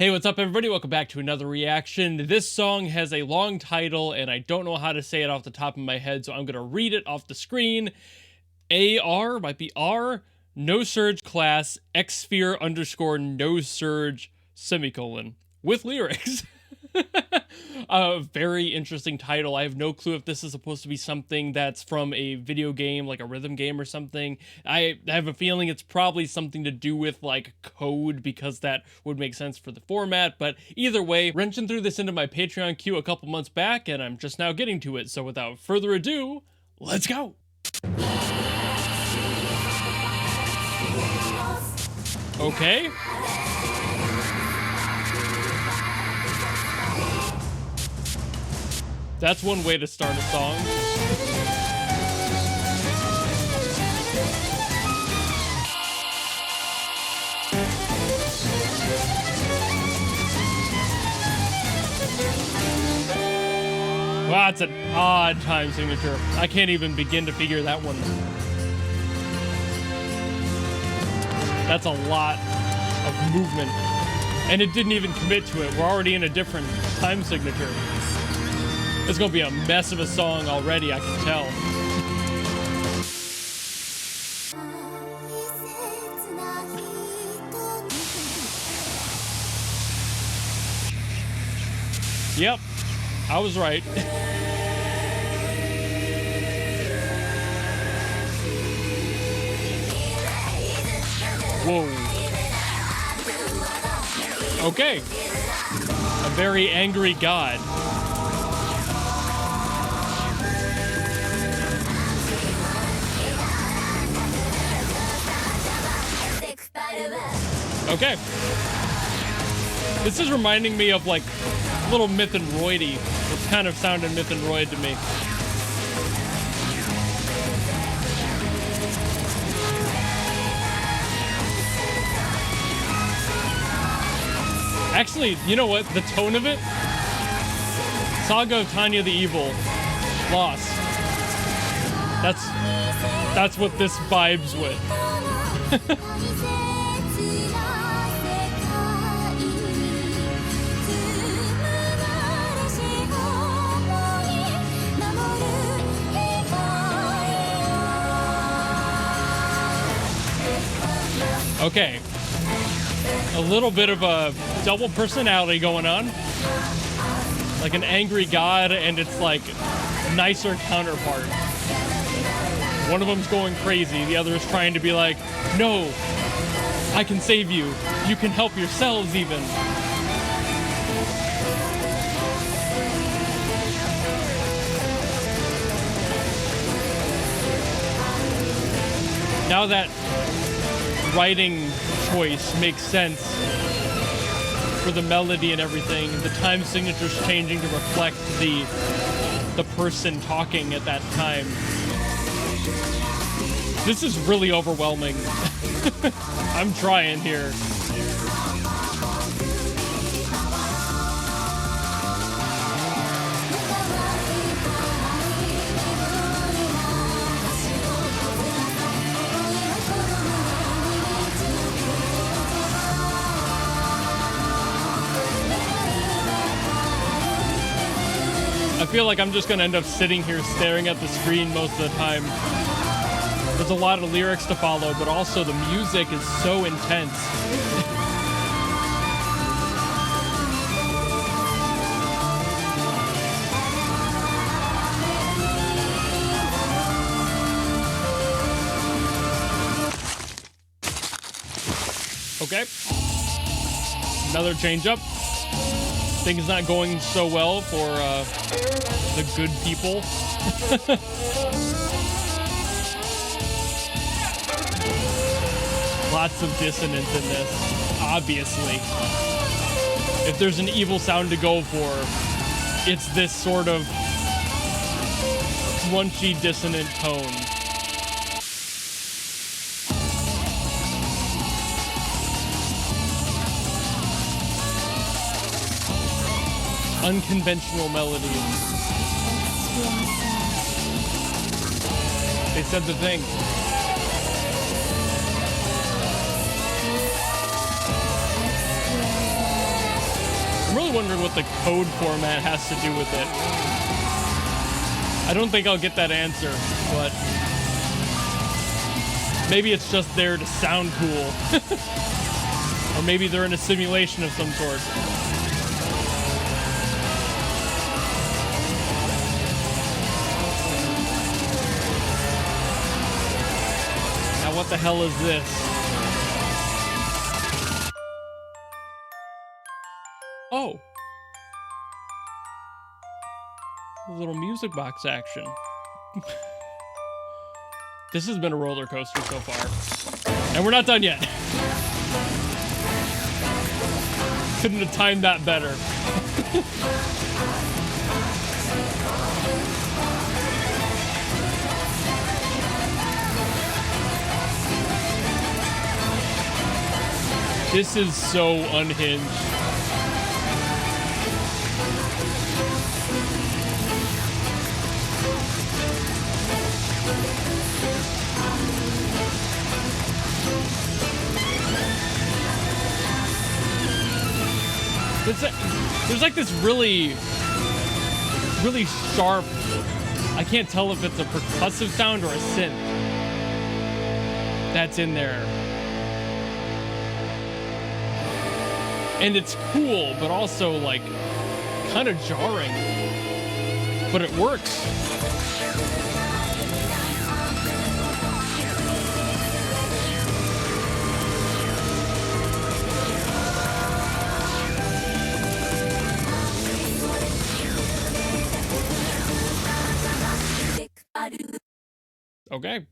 Hey, what's up everybody? Welcome back to another reaction. This song has a long title and I don't know how to say it off the top of my head, so I'm going to read it off the screen. AR, might be R, Nosurge class, Xsphere underscore Nosurge semicolon, with lyrics. A very interesting title. I have no clue if this is supposed to be something that's from a video game, like a rhythm game or something. I have a feeling it's probably something to do with like code, because that would make sense for the format. But either way, wrenching through this into my Patreon queue a couple months back, and I'm just now getting to it. So without further ado, let's go. Okay. That's one way to start a song. Wow, it's an odd time signature. I can't even begin to figure that one. That's a lot of movement. And it didn't even commit to it. We're already in a different time signature. It's gonna be a mess of a song already, I can tell. Yep, I was right. Whoa. Okay. A very angry god. Okay. This is reminding me of like little Myth and Roidy. It's kind of sounded Myth and Roid to me. Actually, you know what? The tone of it? Saga of Tanya the Evil. Lost. That's what this vibes with. Okay, a little bit of a double personality going on, like an angry god and its like nicer counterpart. One of them's going crazy, the other is trying to be like, no, I can save you, you can help yourselves even. Now that writing choice makes sense for the melody and everything. The time signature's changing to reflect the person talking at that time. This is really overwhelming. I'm trying here. I feel like I'm just gonna end up sitting here staring at the screen most of the time. There's a lot of lyrics to follow, but also the music is so intense. Okay. Another change up. Things not going so well for the good people. Lots of dissonance in this, obviously. If there's an evil sound to go for, it's this sort of crunchy, dissonant tone. Unconventional melodies. They said the thing. really wondering what the code format has to do with it. I don't think I'll get that answer, but maybe it's just there to sound cool. Or maybe they're in a simulation of some sort. Now what the hell is this? Oh. A little music box action. This has been a roller coaster so far. And we're not done yet. Couldn't have timed that better. This is so unhinged. There's like this really sharp, I can't tell if it's a percussive sound or a synth that's in there. And it's cool, but also like kind of jarring. But it works. Okay.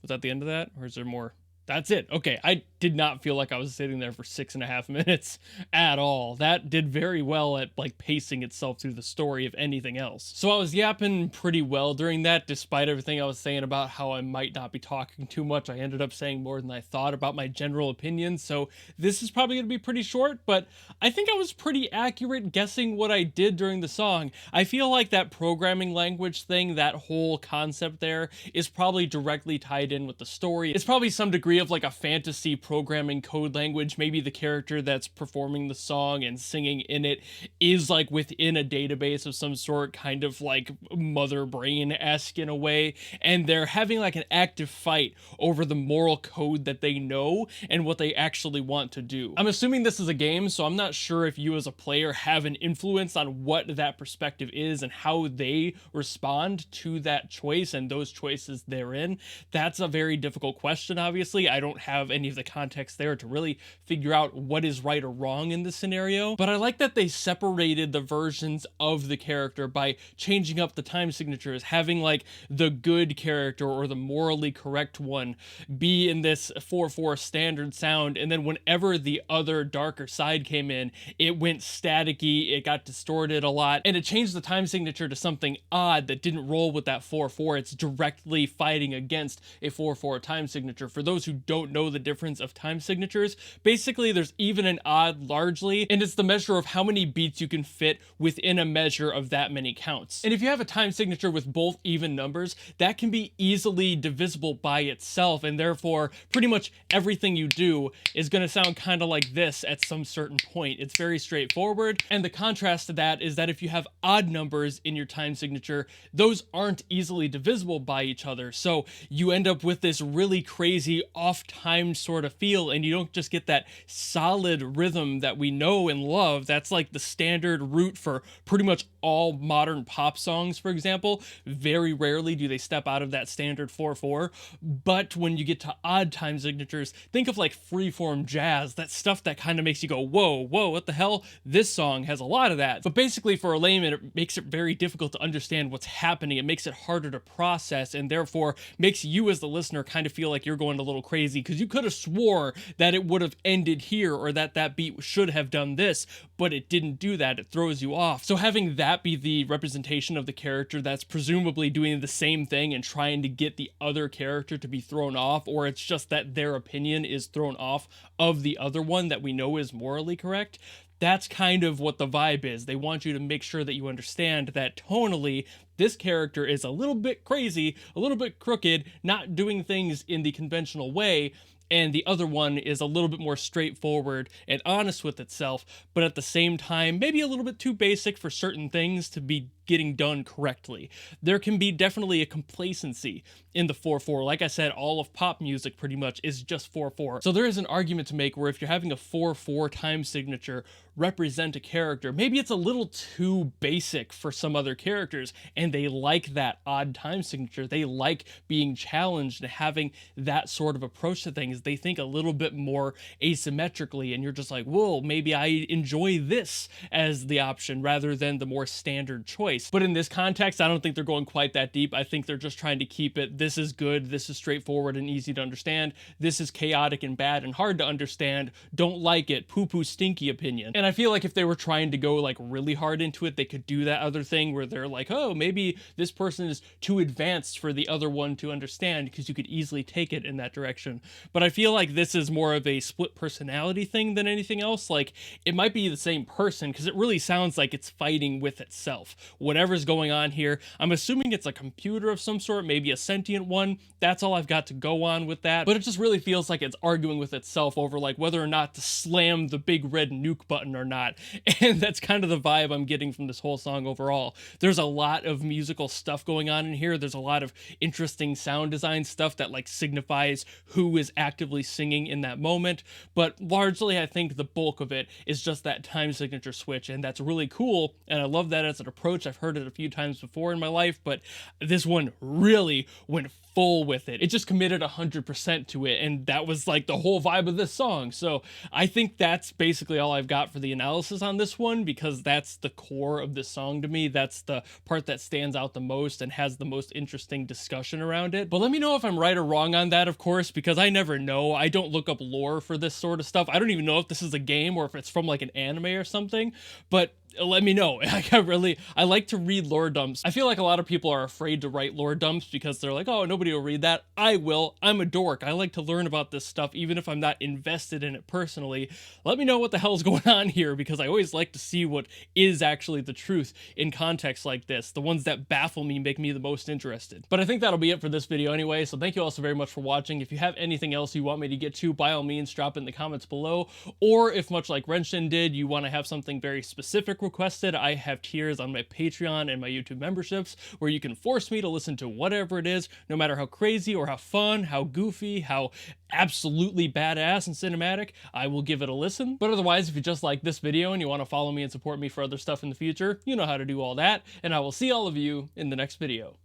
Was that the end of that? Or is there more? That's it. Okay, I did not feel like I was sitting there for 6.5 minutes at all. That did very well at like pacing itself through the story, if anything else. So I was yapping pretty well during that, despite everything I was saying about how I might not be talking too much. I ended up saying more than I thought about my general opinion, so this is probably going to be pretty short, but I think I was pretty accurate guessing what I did during the song. I feel like that programming language thing, that whole concept there, is probably directly tied in with the story. It's probably some degree of like a fantasy programming code language. Maybe the character that's performing the song and singing in it is like within a database of some sort, kind of like Mother Brain-esque in a way, and they're having like an active fight over the moral code that they know and what they actually want to do. I'm assuming this is a game, so I'm not sure if you as a player have an influence on what that perspective is and how they respond to that choice and those choices therein. That's a very difficult question, obviously. I don't have any of the context there to really figure out what is right or wrong in this scenario, but I like that they separated the versions of the character by changing up the time signatures, having like the good character or the morally correct one be in this 4/4 standard sound, and then whenever the other darker side came in, it went staticky, it got distorted a lot, and it changed the time signature to something odd that didn't roll with that 4/4. It's directly fighting against a 4/4 time signature. For those who don't know the difference of time signatures, basically there's even and odd largely, and it's the measure of how many beats you can fit within a measure of that many counts. And if you have a time signature with both even numbers, that can be easily divisible by itself, and therefore pretty much everything you do is going to sound kind of like this at some certain point. It's very straightforward, and the contrast to that is that if you have odd numbers in your time signature, those aren't easily divisible by each other, so you end up with this really crazy off-timed sort of feel, and you don't just get that solid rhythm that we know and love. That's like the standard route for pretty much all modern pop songs, for example. Very rarely do they step out of that standard 4/4, but when you get to odd time signatures, think of like freeform jazz, that stuff that kind of makes you go, whoa, what the hell? This song has a lot of that. But basically for a layman, it makes it very difficult to understand what's happening. It makes it harder to process, and therefore makes you as the listener kind of feel like you're going a little crazy, because you could have swore that it would have ended here, or that that beat should have done this, but it didn't do that. It throws you off. So having that be the representation of the character that's presumably doing the same thing and trying to get the other character to be thrown off, or it's just that their opinion is thrown off of the other one that we know is morally correct, that's kind of what the vibe is. They want you to make sure that you understand that tonally, this character is a little bit crazy, a little bit crooked, not doing things in the conventional way, and the other one is a little bit more straightforward and honest with itself, but at the same time, maybe a little bit too basic for certain things to be getting done correctly. There can be definitely a complacency in the 4/4. Like I said, all of pop music pretty much is just 4/4. So there is an argument to make where if you're having a 4/4 time signature represent a character, maybe it's a little too basic for some other characters, and they like that odd time signature. They like being challenged and having that sort of approach to things. They think a little bit more asymmetrically, and you're just like, whoa, maybe I enjoy this as the option rather than the more standard choice. But in this context, I don't think they're going quite that deep. I think they're just trying to keep it, this is good, this is straightforward and easy to understand, this is chaotic and bad and hard to understand, don't like it, poo-poo stinky opinion. And I feel like if they were trying to go like really hard into it, they could do that other thing where they're like, oh, maybe this person is too advanced for the other one to understand, because you could easily take it in that direction. But I feel like this is more of a split personality thing than anything else. Like, it might be the same person, because it really sounds like it's fighting with itself. Whatever's going on here, I'm assuming it's a computer of some sort, maybe a sentient one. That's all I've got to go on with that. But it just really feels like it's arguing with itself over like whether or not to slam the big red nuke button or not. And that's kind of the vibe I'm getting from this whole song overall. There's a lot of musical stuff going on in here. There's a lot of interesting sound design stuff that like signifies who is actively singing in that moment. But largely, I think the bulk of it is just that time signature switch. And that's really cool. And I love that as an approach. I've heard it a few times before in my life, but this one really went full with it. It just committed 100% to it, and that was like the whole vibe of this song. So I think that's basically all I've got for the analysis on this one, because that's the core of this song to me. That's the part that stands out the most and has the most interesting discussion around it. But let me know if I'm right or wrong on that, of course, because I never know. I don't look up lore for this sort of stuff. I don't even know if this is a game or if it's from like an anime or something, but let me know. I like to read lore dumps. I feel like a lot of people are afraid to write lore dumps because they're like, oh, nobody will read that. I will. I'm a dork. I like to learn about this stuff even if I'm not invested in it personally. Let me know what the hell's going on here, because I always like to see what is actually the truth in contexts like this. The ones that baffle me make me the most interested. But I think that'll be it for this video anyway, so thank you all so very much for watching. If you have anything else you want me to get to, by all means, drop it in the comments below. Or if, much like Renshin did, you want to have something very specific requested, I have tiers on my Patreon and my YouTube memberships where you can force me to listen to whatever it is, no matter how crazy or how fun, how goofy, how absolutely badass and cinematic, I will give it a listen. But otherwise, if you just like this video and you want to follow me and support me for other stuff in the future, you know how to do all that, and I will see all of you in the next video.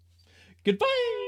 Goodbye!